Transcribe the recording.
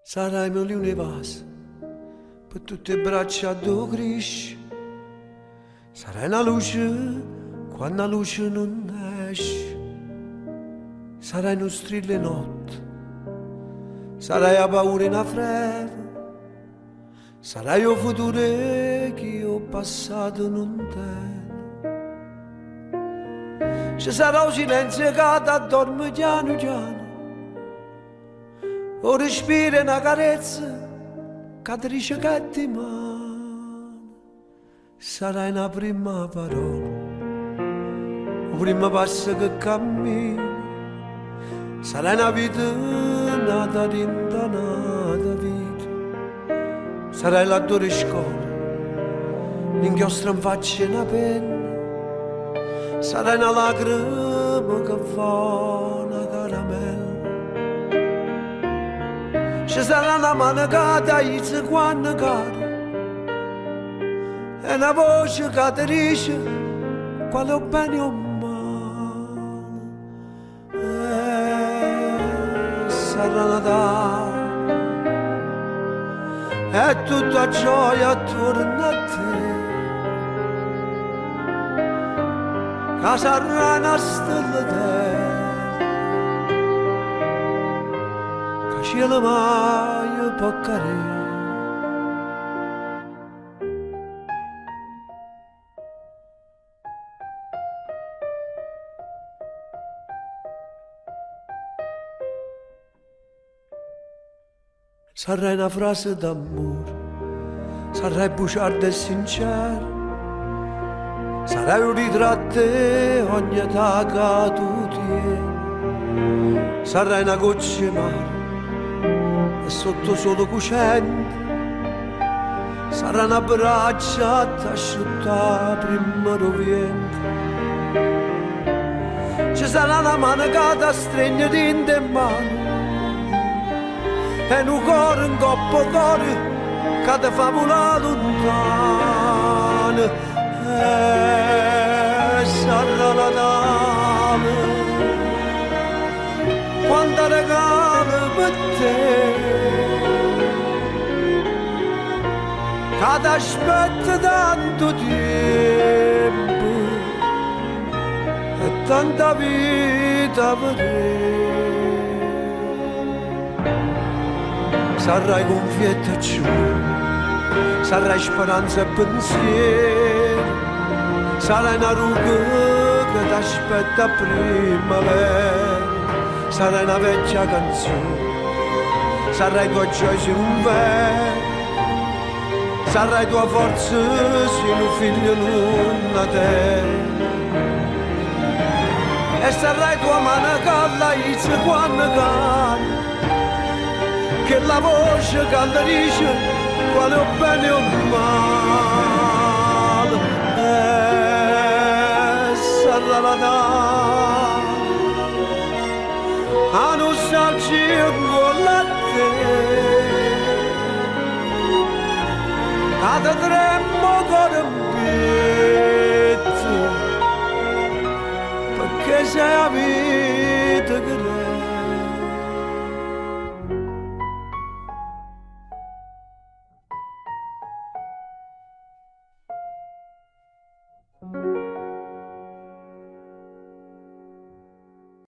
Sarai mio lione vas per tutte le braccia do cresci. Sarai una luce quando la luce non esce. Sarai uno strillo notte. Sarai la paura in fredda. Sarai il futuro che ho passato non tengo. Ci sarà un silenzio che ti addorme piano piano. O respira una carezza che ti dice che ti mano. Sarai una prima parola, un primo passo che cammina. Sarai una vita nata dentro nata vita. Sarai la tua scuola, l'inchiostro in faccia e una penna. Sarai una lacrima che fa una caramella. Ci sarà una mano che ti aiuta quando cade e una voce che ti dice quale è bene o male. Sarà Natale e tutta gioia attorno a te, che sarà una stella terra. Cielo mai poccare. Sarai una frase d'amore, sarai bugiardo e sincero, sarai un ritratto ogni età che tu tieni, sarai una goccia mare e sotto solo cucente sarà una braccia t'asciutta prima do vento. Ci sarà una mano che ti stringe dentro in mano e un cuore, un coppo cuore che ti fa volare lontano. E sarà Natale quando regalo per te, che ti aspetta tanto tempo e tanta vita per te. Sarai confietta e giuro, sarai speranza e pensiero, sarai una ruga che ti aspetta a primavera, sarai una vecchia canzone, sarai tua gioia se non vero, sarai tua forza se un figlio non ha te, e sarai tua mano che la inizia quando cade, che la voce che ti dice quale è bene o male. Sarà Natale, a nostalgia con la te, che ti tremmo cuore in petto, perché sei la vita che